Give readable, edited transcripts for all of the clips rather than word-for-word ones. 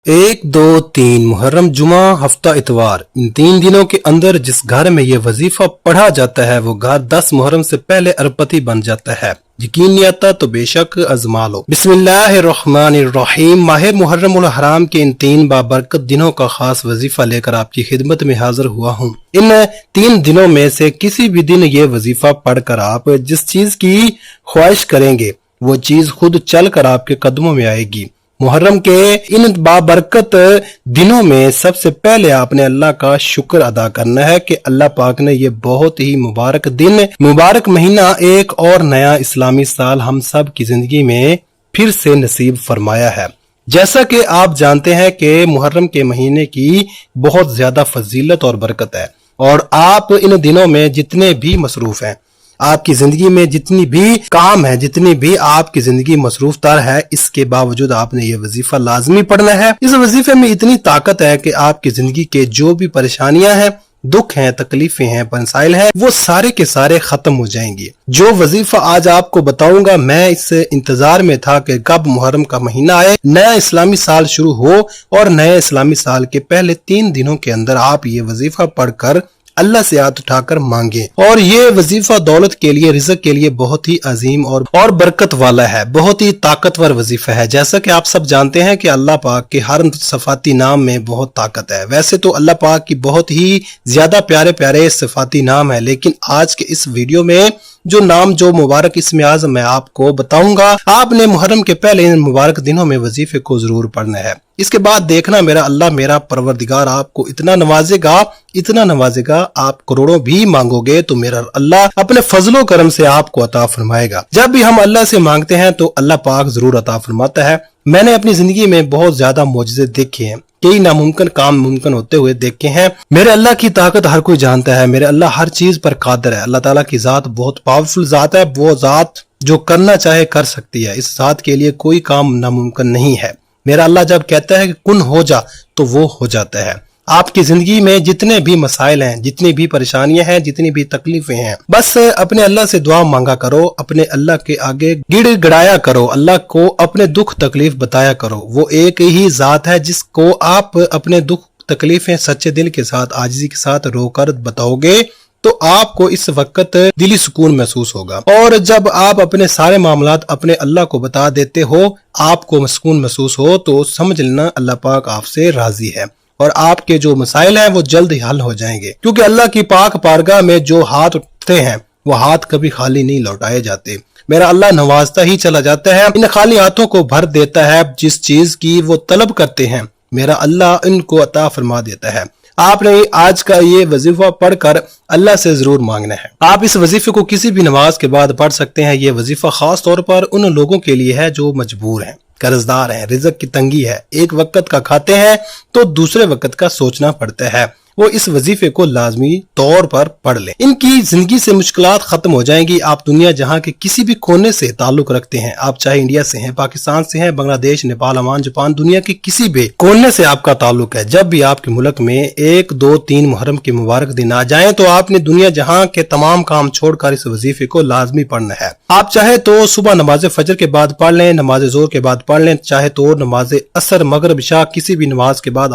एक दो तीन मुहर्रम जुमा हफ्ता इतवार, इन 3 दिनों के अंदर जिस घर में ये वजीफा पढ़ा जाता है वो घर 10 मुहर्रम से पहले अरबपति बन जाता है। यकीन नहीं आता तो बेशक आजमा लो। बिस्मिल्लाहिर्रहमानिर्रहीम। माह मुहर्रम उल हराम के इन 3 बाबरकत दिनों का खास वजीफा लेकर आपकी खिदमत में हाजिर हुआ हूँ। इन 3 दिनों में से किसी भी दिन ये वजीफा पढ़कर आप जिस चीज की ख्वाहिश करेंगे वो चीज खुद चल कर आपके कदमों में आएगी। मुहर्रम के इन बाबरकत दिनों में सबसे पहले आपने अल्लाह का शुक्र अदा करना है कि अल्लाह पाक ने ये बहुत ही मुबारक दिन, मुबारक महीना, एक और नया इस्लामी साल हम सब की जिंदगी में फिर से नसीब फरमाया है। जैसा कि आप जानते हैं कि मुहर्रम के महीने की बहुत ज्यादा फजीलत और बरकत है और आप इन दिनों में जितने भी मसरूफ हैं, आपकी जिंदगी में जितनी भी काम है, जितनी भी आपकी जिंदगी मसरूफ तर है, इसके बावजूद आपने ये वजीफा लाजमी पढ़ना है। इस वजीफे में इतनी ताकत है कि आपकी जिंदगी के जो भी परेशानियां हैं, दुख हैं, तकलीफें हैं, मसाइल हैं, वो सारे के सारे खत्म हो जाएंगे। जो वजीफा आज आपको बताऊंगा, मैं इस इंतजार में था कि कब मुहर्रम का महीना आए, नया इस्लामी साल शुरू हो और नए इस्लामी साल के पहले 3 दिनों के अंदर आप ये वजीफा पढ़कर अल्लाह से हाथ उठाकर मांगे। और ये वजीफा दौलत के लिए, रिज़्क के लिए बहुत ही अजीम और बरकत वाला है, बहुत ही ताकतवर वजीफा है। जैसा कि आप सब जानते हैं कि अल्लाह पाक के हर सिफाती नाम में बहुत ताकत है। वैसे तो अल्लाह पाक की बहुत ही ज्यादा प्यारे प्यारे सिफाती नाम है, लेकिन आज के इस वीडियो में जो नाम, जो मुबारक इसमें आज़म मैं आपको बताऊंगा, आपने मुहर्रम के पहले इन मुबारक दिनों में वजीफे को जरूर पढ़ना है। इसके बाद देखना मेरा अल्लाह, मेरा परवरदिगार आपको इतना नवाजेगा, आप करोड़ों भी मांगोगे तो मेरा अल्लाह अपने फजलो करम से आपको अता फरमाएगा। जब भी हम अल्लाह से मांगते हैं तो अल्लाह पाक जरूर अता फरमाता है। मैंने अपनी जिंदगी में बहुत ज्यादा मौजज़े देखे हैं, कई नामुमकिन काम मुमकिन होते हुए देखे हैं। मेरे अल्लाह की ताकत हर कोई जानता है, मेरे अल्लाह हर चीज पर कादिर है। अल्लाह ताला की जात बहुत पावरफुल जात है, वो जात जो करना चाहे कर सकती है। इस जात के लिए कोई काम नामुमकिन नहीं है। मेरा अल्लाह जब कहता है कि कुन हो जा तो वो हो जाता है। आपकी जिंदगी में जितने भी मसाइल हैं, जितनी भी परेशानियां हैं, जितनी भी तकलीफें हैं, बस अपने अल्लाह से दुआ मांगा करो, अपने अल्लाह के आगे गिड़गिड़ाया करो, अल्लाह को अपने दुख तकलीफ बताया करो। वो एक ही जात है जिसको आप अपने दुख तकलीफें सच्चे दिल के साथ, आजिज़ी के साथ रोकर बताओगे तो आपको इस वक्त दिली सुकून महसूस होगा। और जब आप अपने सारे मामलात अपने अल्लाह को बता देते हो, आपको सुकून महसूस हो, तो समझ लेना अल्लाह पाक आपसे राजी है और आपके जो मसाइल हैं वो जल्द ही हल हो जाएंगे। क्योंकि अल्लाह की पाक पारगाह में जो हाथ उठते हैं वो हाथ कभी खाली नहीं लौटाए जाते। मेरा अल्लाह नवाजता ही चला जाता है, इन खाली हाथों को भर देता है। जिस चीज की वो तलब करते हैं मेरा अल्लाह इनको अता फरमा देता है। आपने आज का ये वजीफा पढ़कर अल्लाह से जरूर मांगना है। आप इस वजीफे को किसी भी नमाज के बाद पढ़ सकते हैं। ये वजीफा खास तौर पर उन लोगों के लिए है जो मजबूर हैं, कर्जदार हैं, रिज़्क की तंगी है, एक वक्त का खाते हैं तो दूसरे वक्त का सोचना पड़ता है। वो इस वजीफे को लाजमी तौर पर पढ़ लें, इनकी जिंदगी से मुश्किलात खत्म हो जाएंगी। आप दुनिया जहां के किसी भी कोने से ताल्लुक रखते हैं, आप चाहे इंडिया से हैं, पाकिस्तान से हैं, बांग्लादेश, नेपाल, ओमान, जापान, दुनिया के किसी भी कोने से आपका ताल्लुक है, जब भी आपके मुल्क में 1, 2, 3 मुहर्रम के मुबारक दिन आ जाएं तो आपने दुनिया जहां के तमाम काम छोड़कर इस वजीफे को लाजमी पढ़ना है। आप चाहे तो सुबह नमाज फजर के बाद पढ़ लें, नमाज जोर के बाद पढ़ लें, चाहे तो नमाज असर, मगरिब, इशा, किसी भी नमाज के बाद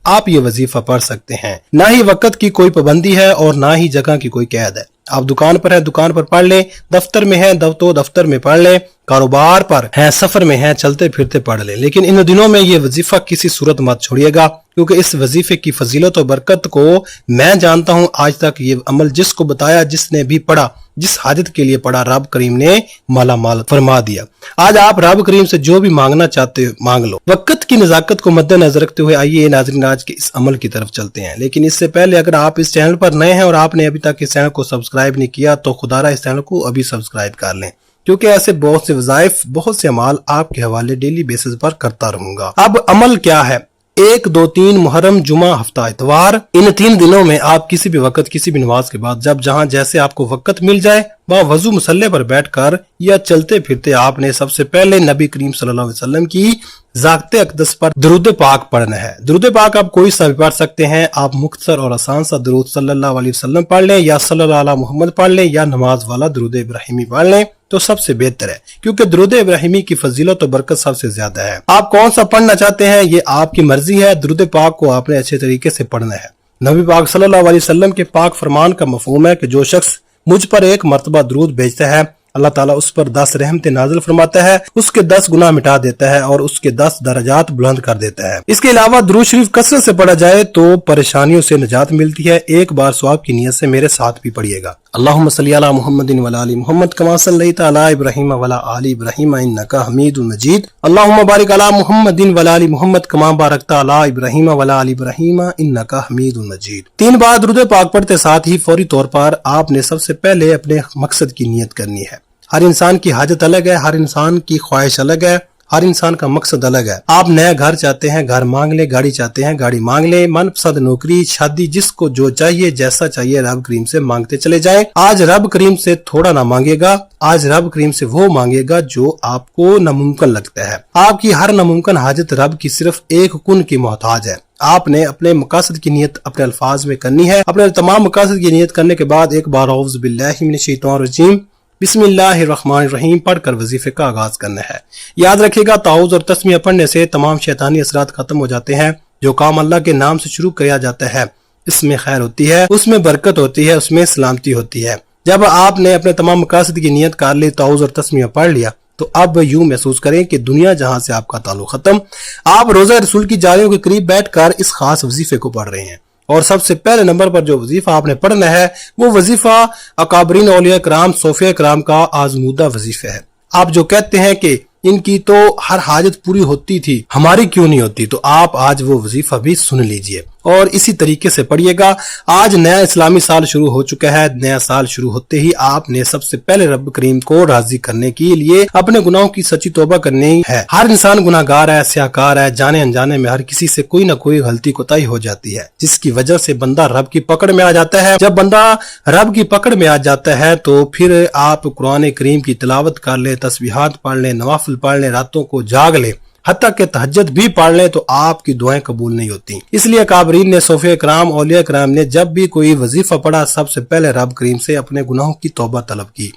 आप ये वजीफा पढ़ सकते हैं। ना ही वक्त की कोई पाबंदी है और ना ही जगह की कोई कैद है। आप दुकान पर हैं, दुकान पर पढ़ लें, दफ्तर में हैं तो दफ्तर में पढ़ लें, कारोबार पर हैं, सफर में हैं, चलते फिरते पढ़ लें। लेकिन इन दिनों में ये वजीफा किसी सूरत मत छोड़िएगा, क्योंकि इस वजीफे की फजीलत और बरकत को मैं जानता हूं। आज तक ये अमल जिसको बताया, जिसने भी पढ़ा, जिस हाजत के लिए पढ़ा, रब करीम ने माला माल फरमा दिया। आज आप रब करीम से जो भी मांगना चाहते हो मांग लो। वक्त की नजाकत को मद्देनजर रखते हुए आइए नाज़रीन आज के इस अमल की तरफ चलते हैं। लेकिन इससे पहले अगर आप इस चैनल पर नए हैं और आपने अभी तक इस चैनल को सब्सक्राइब नहीं किया तो खुदारा इस चैनल को अभी सब्सक्राइब कर लें, क्योंकि ऐसे बहुत से वज़ाइफ, बहुत से अमाल आपके हवाले डेली बेसिस पर करता रहूंगा। अब अमल क्या है? 1, 2, 3 मुहर्रम जुमा हफ्ता इतवार, इन 3 दिनों में आप किसी भी वक्त, किसी भी नमाज के बाद, जब जहां जैसे आपको वक्त मिल जाए बावजू मुसल्ले पर बैठकर या चलते फिरते आपने सबसे पहले नबी करीम सल्लल्लाहु अलैहि वसल्लम की ज़ाते अक़दस पर दुरूद पाक पढ़ना है। दुरूद पाक आप कोई सा भी पढ़ सकते हैं। आप मुख्तसर और आसान सा दुरूद सल्लल्लाहु अलैहि वसल्लम पढ़ लें या सल्लल्लाहु अला मुहम्मद पढ़ लें या नमाज वाला दुरूद इब्राहिमी पढ़ लें तो सबसे बेहतर है, क्योंकि दुरूद इब्राहिमी की फजीलत और बरकत सबसे ज्यादा है। आप कौन सा पढ़ना चाहते हैं ये आपकी मर्जी है। दुरूद पाक को आपने अच्छे तरीके से पढ़ना है। नबी पाक सल्लल्लाहु अलैहि वसल्लम के पाक फरमान का मफहूम है कि जो शख्स मुझ पर एक मर्तबा दुरूद भेजता है, अल्लाह ताला उस पर 10 रहमतें नाज़िल फरमाता है, उसके 10 गुनाह मिटा देता है और उसके 10 दर्जात बुलंद कर देता है। इसके अलावा दुरूद शरीफ कसरत से पढ़ा जाए तो परेशानियों से निजात मिलती है। एक बार सवाब की नियत से मेरे साथ भी पढ़िएगा। अल्लाहुम्मा सल्ली अला मुहम्मदिन व अला आलि मुहम्मद कमा सल्लैता अला इब्राहीम व अला आलि इब्राहीम इन्नका हमीदुम मजीद। अल्लाहुम्मा बारिक अला मुहम्मदिन व अला आलि मुहम्मद कमा बारकता अला इब्राहीम व अला आलि इब्राहीम इन्नका हमीदुम मजीद। 3 बार दुरूद पाक पढ़ते साथ ही फौरी तौर पर आपने सबसे पहले अपने मकसद की नियत करनी है। हर इंसान की हाजत अलग है, हर इंसान की ख्वाहिश अलग है, हर इंसान का मकसद अलग है। आप नया घर चाहते हैं, घर मांग ले। गाड़ी चाहते हैं, गाड़ी मांग ले। मनपसंद नौकरी, शादी, जिसको जो चाहिए जैसा चाहिए रब करीम से मांगते चले जाएं। आज रब करीम से थोड़ा ना मांगेगा, आज रब करीम से वो मांगेगा जो आपको नामुमकिन लगता है। आपकी हर नामुमकिन हाजत रब की सिर्फ एक कुन की मोहताज है। आपने अपने मकासद की नियत अपने अल्फाज में करनी है। अपने तमाम मकासद की नियत करने के बाद एक बार औज़ु बिल्लाहि मिनश शैतानिर रजीम बिस्मिल्लाहिर्रहमानिर्रहीम पढ़कर वजीफे का आगाज करना है। याद रखिएगा ताऊज़ और तस्मीया पढ़ने से तमाम शैतानी असरात खत्म हो जाते हैं। जो काम अल्लाह के नाम से शुरू किया जाता है इसमें खैर होती है, उसमें बरकत होती है, उसमें सलामती होती है। जब आपने अपने तमाम मकासद की नियत कर ली, ताऊज़ और तस्मीया पढ़ लिया, तो अब यूं महसूस करें कि दुनिया जहां से आपका ताल्लुक खत्म। आप रोजा रसूल की जालियों के करीब बैठकर इस खास वजीफे को पढ़ रहे हैं। और सबसे पहले नंबर पर जो वजीफा आपने पढ़ना है वो वजीफा अकाबरीन औलिया कराम सोफिया कराम का आजमूदा वजीफा है। आप जो कहते हैं कि इनकी तो हर हाजत पूरी होती थी, हमारी क्यों नहीं होती, तो आप आज वो वजीफा भी सुन लीजिए और इसी तरीके से पढ़िएगा। आज नया इस्लामी साल शुरू हो चुका है। नया साल शुरू होते ही आपने सबसे पहले रब करीम को राजी करने के लिए अपने गुनाहों की सच्ची तौबा करनी है। हर इंसान गुनाहगार है, स्याहकार है, जाने अनजाने में हर किसी से कोई ना कोई गलती कोताही हो जाती है, जिसकी वजह से बंदा रब की पकड़ में आ जाता है। जब बंदा रब की पकड़ में आ जाता है तो फिर आप कुरान करीम की तिलावत कर ले, तस्बीहात पढ़ ले, नवाफिल पढ़ ले, रातों को जाग ले, हत्ता के तहज्जुद भी पढ़ लें तो आपकी दुआएं कबूल नहीं होती। इसलिए काबरीन ने, सोफिया कराम, औलिया कराम ने जब भी कोई वजीफा पढ़ा सबसे पहले रब करीम से अपने गुनाहों की तौबा तलब की,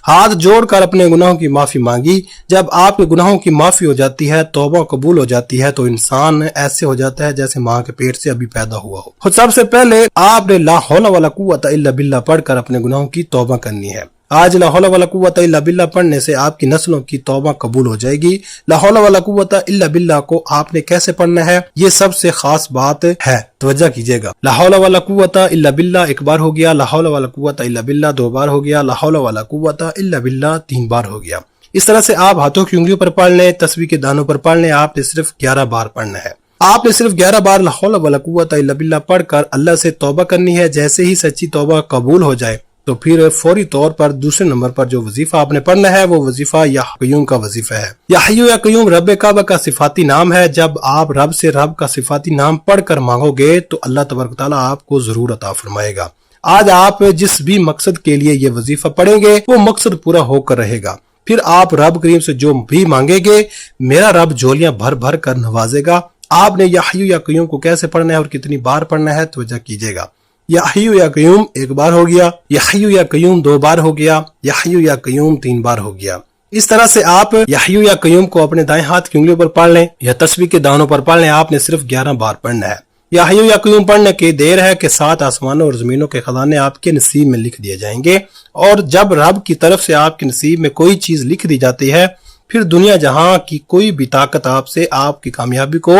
हाथ जोड़कर अपने गुनाहों की माफी मांगी। जब आपके गुनाहों की माफी हो जाती है, तौबा कबूल हो जाती है, तो इंसान ऐसे हो जाता है जैसे माँ के पेट से अभी पैदा हुआ हो। सबसे पहले आपने ला हौला वला कुव्वता इल्ला बिल्लाह पढ़कर अपने गुनाहों की तौबा करनी है। आज ला हौला वला कुव्वता इल्ला बिल्लाह पढ़ने से आपकी नस्लों की तौबा कबूल हो जाएगी। ला हौला वला कुव्वता इल्ला बिल्लाह को आपने कैसे पढ़ना है ये सबसे खास बात है, तवज्जो कीजिएगा। ला हौला वला कुव्वता इल्ला बिल्लाह 1 बार हो गया, ला हौला वला कुव्वता इल्ला बिल्लाह 2 बार हो गया, ला हौला वला कुव्वता इल्ला बिल्लाह 3 बार हो गया। इस तरह से आप हाथों की उंगलियों पर पढ़ लें, तस्बीह के दानों पर पढ़ लें। आपने सिर्फ 11 बार पढ़ना है। आपने सिर्फ 11 बार ला हौला वला कुव्वता इल्ला बिल्लाह पढ़कर अल्लाह से तौबा करनी है। जैसे ही सच्ची तौबा कबूल हो जाए तो फिर फौरी तौर पर दूसरे नंबर पर जो वजीफा आपने पढ़ना है वो वजीफा या कयूम का वजीफा है। या हय्यु या कयूम रब काबा का सिफाती नाम है। जब आप रब से रब का सिफाती नाम पढ़कर मांगोगे तो अल्लाह तबारक तआला आपको जरूर अता फरमाएगा। आज आप जिस भी मकसद के लिए ये वजीफा पढ़ेंगे वो मकसद पूरा होकर रहेगा। फिर आप रब करीम से जो भी मांगेंगे मेरा रब झोलियां भर भर कर नवाजेगा। आपने या हय्यु या कयूम को कैसे पढ़ना है और कितनी बार पढ़ना है तवज्जो कीजिएगा। या हय्यु या कयूम 1 बार हो गया, या हय्यु या कयूम 2 बार हो गया, या हय्यु या कयूम 3 बार हो गया। इस तरह से आप या हय्यु या कयूम को अपने दाएं हाथ की उंगलियों पर पढ़ लें या तस्बीह के दानों पर पढ़ लें। आपने सिर्फ 11 बार पढ़ना है। या हय्यु या कयूम पढ़ने की देर है कि 7 आसमानों और जमीनों के खजाने आपके नसीब में लिख दिए जाएंगे। और जब रब की तरफ से आपके नसीब में कोई चीज लिख दी जाती है फिर दुनिया जहां की कोई भी ताकत आपसे आपकी कामयाबी को,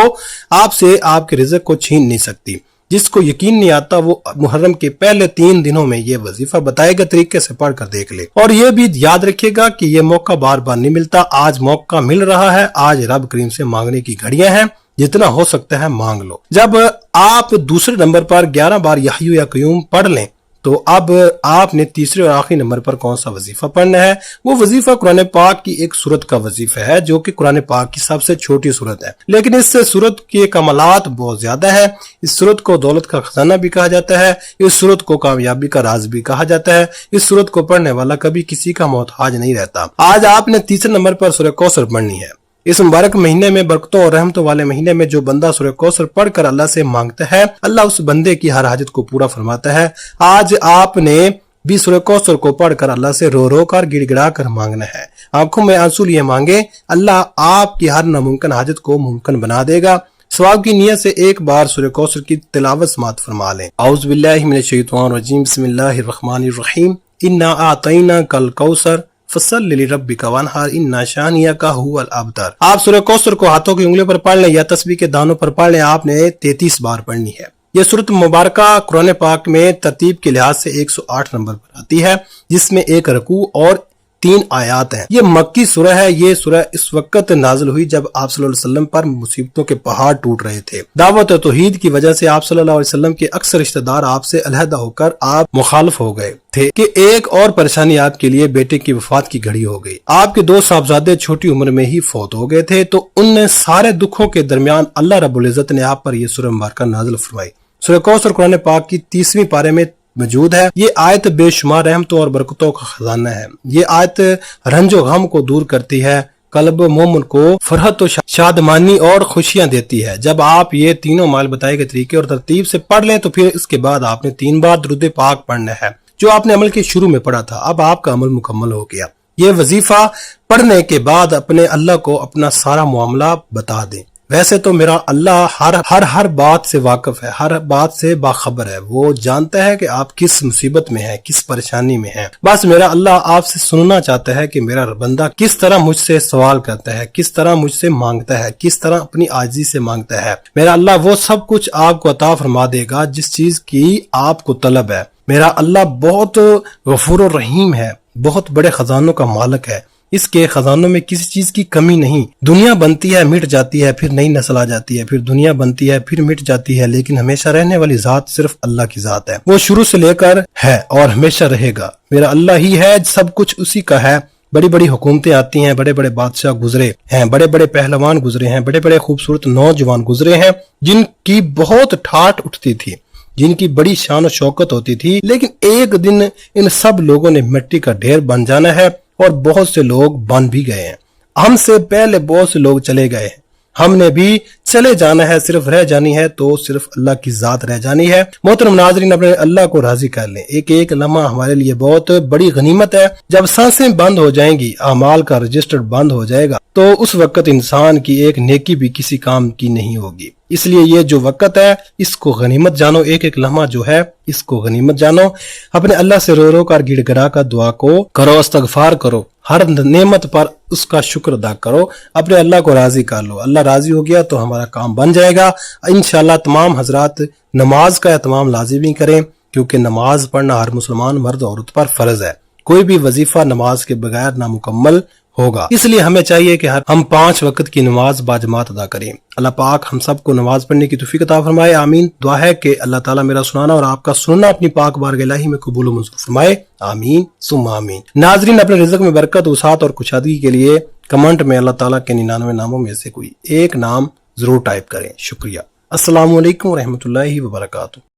आपसे आपके रिज़्क़ को छीन नहीं सकती। जिसको यकीन नहीं आता वो मुहर्रम के पहले 3 दिनों में ये वजीफा बताए गए तरीके से पढ़कर देख ले। और ये भी याद रखिएगा कि ये मौका बार बार नहीं मिलता। आज मौका मिल रहा है, आज रब करीम से मांगने की घड़ियां हैं, जितना हो सकता है मांग लो। जब आप दूसरे नंबर पर 11 बार या हय्यु या कयूम पढ़ लें تو اب آپ نے تیسرے اور آخری نمبر پر کون سا وظیفہ پڑھنا ہے؟ وہ وظیفہ قرآن پاک کی ایک سورت کا وظیفہ ہے جو کہ قرآن پاک کی سب سے چھوٹی سورت ہے، لیکن اس سے سورت کے کمالات بہت زیادہ ہے۔ اس سورت کو دولت کا خزانہ بھی کہا جاتا ہے، اس سورت کو کامیابی کا راز بھی کہا جاتا ہے، اس سورت کو پڑھنے والا کبھی کسی کا محتاج نہیں رہتا۔ آج آپ نے تیسرے نمبر پر سورہ کوثر پڑھنی ہے۔ اس مبارک مہینے میں، برکتوں اور رحمتوں والے مہینے میں، جو بندہ سورہ کوثر پڑھ کر اللہ سے مانگتا ہے، اللہ اس بندے کی ہر حاجت کو پورا فرماتا ہے۔ آج آپ نے بھی سورہ کوثر کو پڑھ کر اللہ سے رو رو کر گڑ گڑا کر مانگنا ہے۔ آنکھوں میں آنسو لیے مانگے، اللہ آپ کی ہر ناممکن حاجت کو ممکن بنا دے گا۔ ثواب کی نیت سے ایک بار سورہ کوثر کی تلاوت سماعت فرما لیں۔ اعوذ باللہ من الشیطان الرجیم، بسم اللہ الرحمن الرحیم، انا اعطیناک الکوثر فصل لربک وانحر ان شانئک هو الابتر۔ آپ سورہ کوثر کو ہاتھوں کی انگلیوں پر پڑھ لیں یا تسبیح کے دانوں پر پڑھ لیں، آپ نے 33 بار پڑھنی ہے۔ یہ سورت مبارکہ قرآن پاک میں ترتیب کے لحاظ سے 108 نمبر پر آتی ہے، جس میں 1 رکوع اور 3 آیات ہیں۔ یہ مکی سورہ ہے۔ یہ سورہ اس وقت نازل ہوئی جب آپ صلی اللہ علیہ وسلم پر مصیبتوں کے پہاڑ ٹوٹ رہے تھے۔ دعوت و توحید کی وجہ سے آپ صلی اللہ علیہ وسلم کے اکثر رشتہ دار آپ سے علیحدہ ہو کر آپ مخالف ہو گئے تھے کہ ایک اور پریشانی آپ کے لیے بیٹے کی وفات کی گھڑی ہو گئی۔ آپ کے 2 صاحبزادے چھوٹی عمر میں ہی فوت ہو گئے تھے، تو ان سارے دکھوں کے درمیان اللہ رب العزت نے آپ پر یہ سورہ مبارکہ نازل فرمائی۔ سورہ کوثر قرآن پاک کی 30ویں پارے میں موجود ہے۔ یہ آیت بے شمار رحمتوں اور برکتوں کا خزانہ ہے۔ یہ آیت رنج و غم کو دور کرتی ہے، قلب مومن کو فرحت و شادمانی اور خوشیاں دیتی ہے۔ جب آپ یہ تینوں مال بتائے گئے طریقے اور ترتیب سے پڑھ لیں تو پھر اس کے بعد آپ نے 3 بار درود پاک پڑھنا ہے، جو آپ نے عمل کے شروع میں پڑھا تھا۔ اب آپ کا عمل مکمل ہو گیا۔ یہ وظیفہ پڑھنے کے بعد اپنے اللہ کو اپنا سارا معاملہ بتا دیں۔ ویسے تو میرا اللہ ہر بات سے واقف ہے، ہر بات سے باخبر ہے۔ وہ جانتا ہے کہ آپ کس مصیبت میں ہیں، کس پریشانی میں ہیں۔ بس میرا اللہ آپ سے سننا چاہتا ہے کہ میرا بندہ کس طرح مجھ سے سوال کرتا ہے، کس طرح مجھ سے مانگتا ہے، کس طرح اپنی عاجزی سے مانگتا ہے۔ میرا اللہ وہ سب کچھ آپ کو عطا فرما دے گا جس چیز کی آپ کو طلب ہے۔ میرا اللہ بہت غفور و رحیم ہے، بہت بڑے خزانوں کا مالک ہے۔ اس کے خزانوں میں کسی چیز کی کمی نہیں۔ دنیا بنتی ہے، مٹ جاتی ہے، پھر نئی نسل آ جاتی ہے، پھر دنیا بنتی ہے، پھر مٹ جاتی ہے، لیکن ہمیشہ رہنے والی ذات صرف اللہ کی ذات ہے۔ وہ شروع سے لے کر ہے اور ہمیشہ رہے گا۔ میرا اللہ ہی ہے، سب کچھ اسی کا ہے۔ بڑی بڑی حکومتیں آتی ہیں، بڑے بڑے بادشاہ گزرے ہیں، بڑے بڑے پہلوان گزرے ہیں، بڑے بڑے خوبصورت نوجوان گزرے ہیں جن کی بہت ٹھاٹ اٹھتی تھی، جن کی بڑی شان و شوکت ہوتی تھی، لیکن ایک دن ان سب لوگوں نے مٹی کا ڈھیر بن جانا ہے، اور بہت سے لوگ بن بھی گئے ہیں۔ ہم سے پہلے بہت سے لوگ چلے گئے ہیں، ہم نے بھی چلے جانا ہے، صرف رہ جانی ہے تو صرف اللہ کی ذات رہ جانی ہے۔ محترم ناظرین، اپنے اللہ کو راضی کر لیں۔ ایک ایک لمحہ ہمارے لیے بہت بڑی غنیمت ہے۔ جب سانسیں بند ہو جائیں گی، اعمال کا رجسٹر بند ہو جائے گا، تو اس وقت انسان کی ایک نیکی بھی کسی کام کی نہیں ہوگی۔ اس لیے یہ جو وقت ہے اس کو غنیمت جانو، ایک ایک لمحہ جو ہے اس کو غنیمت جانو۔ اپنے اللہ سے رو رو کر گڑ گڑا کر دعا کو کرو، استغفار کرو، ہر نعمت پر اس کا شکر ادا کرو، اپنے اللہ کو راضی کر لو۔ اللہ راضی ہو گیا تو ہمارا کام بن جائے گا۔ انشاءاللہ تمام حضرات نماز کا اہتمام لازمی کریں، کیونکہ نماز پڑھنا ہر مسلمان مرد عورت پر فرض ہے۔ کوئی بھی وظیفہ نماز کے بغیر نامکمل ہوگا۔ اس لیے ہمیں چاہیے کہ ہم 5 وقت کی نماز باجماعت ادا کریں۔ اللہ پاک ہم سب کو نماز پڑھنے کی توفیق عطا فرمائے، آمین۔ دعا ہے کہ اللہ تعالیٰ میرا سنانا اور آپ کا سننا اپنی پاک بارگاہ الہی میں قبول و منظور فرمائے، آمین ثم آمین۔ ناظرین، اپنے رزق میں برکت، وسعت اور کشادگی کے لیے کمنٹ میں اللہ تعالیٰ کے 99 ناموں میں سے کوئی ایک نام ضرور ٹائپ کریں۔ شکریہ۔ السلام علیکم ورحمۃ اللہ وبرکاتہ۔